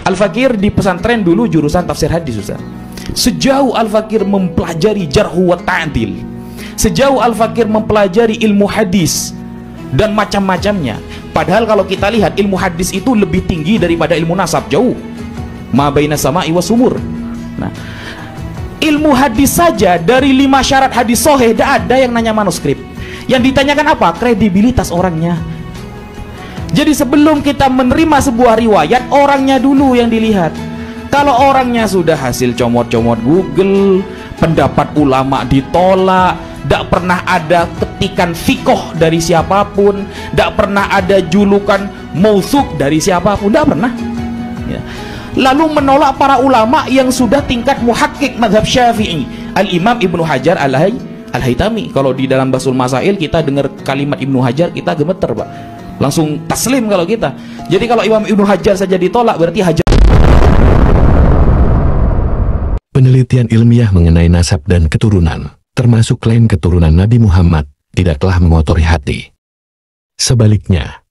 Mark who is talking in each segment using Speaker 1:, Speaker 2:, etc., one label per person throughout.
Speaker 1: Al-Fakir di pesantren dulu jurusan tafsir hadis, Ustaz. Sejauh Al-Fakir mempelajari jarhu wa ta'dil, sejauh Al-Fakir mempelajari ilmu hadis dan macam-macamnya, padahal kalau kita lihat ilmu hadis itu lebih tinggi daripada ilmu nasab, jauh. Ma baina sama'i wa sumur. Nah, ilmu hadis saja dari 5 syarat hadis sahih tidak ada yang nanya manuskrip. Yang ditanyakan apa? Kredibilitas orangnya. Jadi sebelum kita menerima sebuah riwayat, orangnya dulu yang dilihat. Kalau orangnya sudah hasil comot-comot Google, pendapat ulama ditolak, tidak pernah ada ketikan fikoh dari siapapun, tidak pernah ada julukan mausuk dari siapapun, tidak pernah ya. Lalu menolak para ulama yang sudah tingkat muhakkik mazhab Syafi'i, Al-Imam Ibnu Hajar Al-Haytami. Kalau di dalam Basul Masail kita dengar kalimat Ibnu Hajar, kita gemeter, Pak. Langsung taslim kalau kita. Jadi kalau Imam Ibnu Hajar saja ditolak, berarti Hajar.
Speaker 2: Penelitian ilmiah mengenai nasab dan keturunan, termasuk klaim keturunan Nabi Muhammad, tidaklah mengotori hati. Sebaliknya,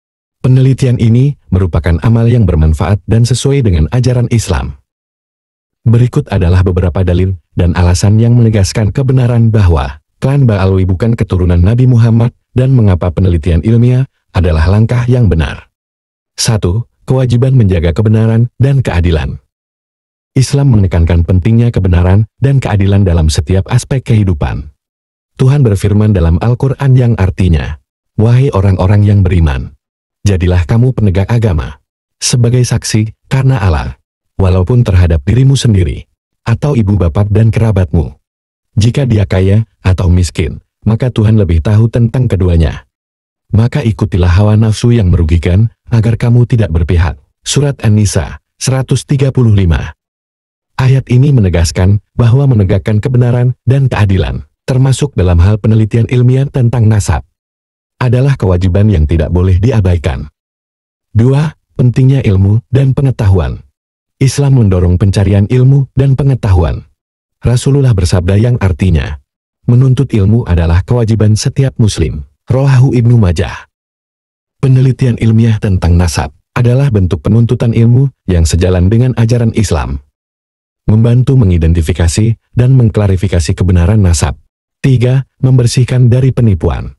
Speaker 2: penelitian ini merupakan amal yang bermanfaat dan sesuai dengan ajaran Islam. Berikut adalah beberapa dalil dan alasan yang menegaskan kebenaran bahwa klan Ba'alwi bukan keturunan Nabi Muhammad dan mengapa penelitian ilmiah adalah langkah yang benar. 1. Kewajiban menjaga kebenaran dan keadilan. Islam menekankan pentingnya kebenaran dan keadilan dalam setiap aspek kehidupan. Tuhan berfirman dalam Al-Quran yang artinya, "Wahai orang-orang yang beriman, jadilah kamu penegak agama, sebagai saksi karena Allah, walaupun terhadap dirimu sendiri, atau ibu bapak dan kerabatmu. Jika dia kaya atau miskin, maka Tuhan lebih tahu tentang keduanya. Maka ikutilah hawa nafsu yang merugikan, agar kamu tidak berpihak." Surat An-Nisa 135. Ayat ini menegaskan bahwa menegakkan kebenaran dan keadilan, termasuk dalam hal penelitian ilmiah tentang nasab, adalah kewajiban yang tidak boleh diabaikan. 2. Pentingnya ilmu dan pengetahuan. Islam mendorong pencarian ilmu dan pengetahuan. Rasulullah bersabda yang artinya, menuntut ilmu adalah kewajiban setiap muslim. Rawahu Ibnu Majah. Penelitian ilmiah tentang nasab adalah bentuk penuntutan ilmu yang sejalan dengan ajaran Islam, membantu mengidentifikasi dan mengklarifikasi kebenaran nasab. 3. Membersihkan dari penipuan.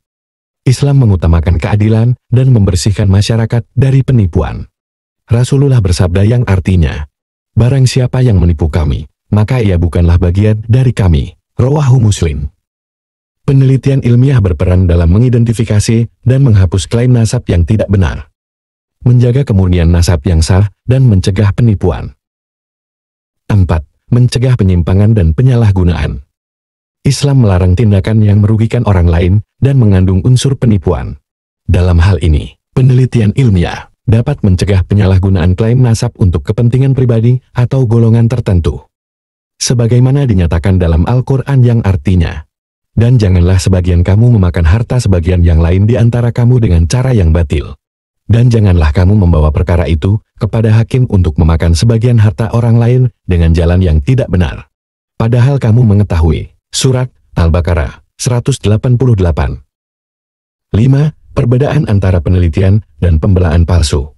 Speaker 2: Islam mengutamakan keadilan dan membersihkan masyarakat dari penipuan. Rasulullah bersabda yang artinya, barang siapa yang menipu kami, maka ia bukanlah bagian dari kami. Rawahu Muslim. Penelitian ilmiah berperan dalam mengidentifikasi dan menghapus klaim nasab yang tidak benar, menjaga kemurnian nasab yang sah, dan mencegah penipuan. 4. Mencegah penyimpangan dan penyalahgunaan. Islam melarang tindakan yang merugikan orang lain dan mengandung unsur penipuan. Dalam hal ini, penelitian ilmiah dapat mencegah penyalahgunaan klaim nasab untuk kepentingan pribadi atau golongan tertentu. Sebagaimana dinyatakan dalam Al-Quran yang artinya, dan janganlah sebagian kamu memakan harta sebagian yang lain di antara kamu dengan cara yang batil. Dan janganlah kamu membawa perkara itu kepada hakim untuk memakan sebagian harta orang lain dengan jalan yang tidak benar, padahal kamu mengetahui. Surat Al-Baqarah 188. 5. Perbedaan antara penelitian dan pembelaan palsu.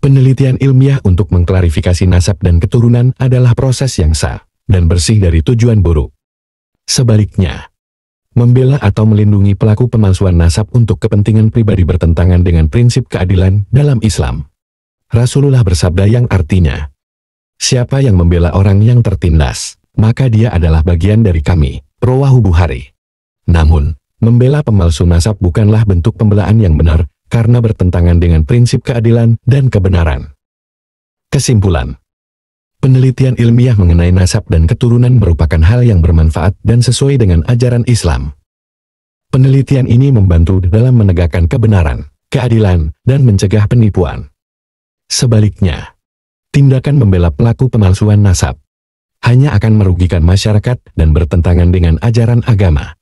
Speaker 2: Penelitian ilmiah untuk mengklarifikasi nasab dan keturunan adalah proses yang sah dan bersih dari tujuan buruk. Sebaliknya, membela atau melindungi pelaku pemalsuan nasab untuk kepentingan pribadi bertentangan dengan prinsip keadilan dalam Islam. Rasulullah bersabda yang artinya, siapa yang membela orang yang tertindas, maka dia adalah bagian dari kami. Rawahu Bukhari. Namun, membela pemalsu nasab bukanlah bentuk pembelaan yang benar, karena bertentangan dengan prinsip keadilan dan kebenaran. Kesimpulan, penelitian ilmiah mengenai nasab dan keturunan merupakan hal yang bermanfaat dan sesuai dengan ajaran Islam. Penelitian ini membantu dalam menegakkan kebenaran, keadilan, dan mencegah penipuan. Sebaliknya, tindakan membela pelaku pemalsuan nasab hanya akan merugikan masyarakat dan bertentangan dengan ajaran agama.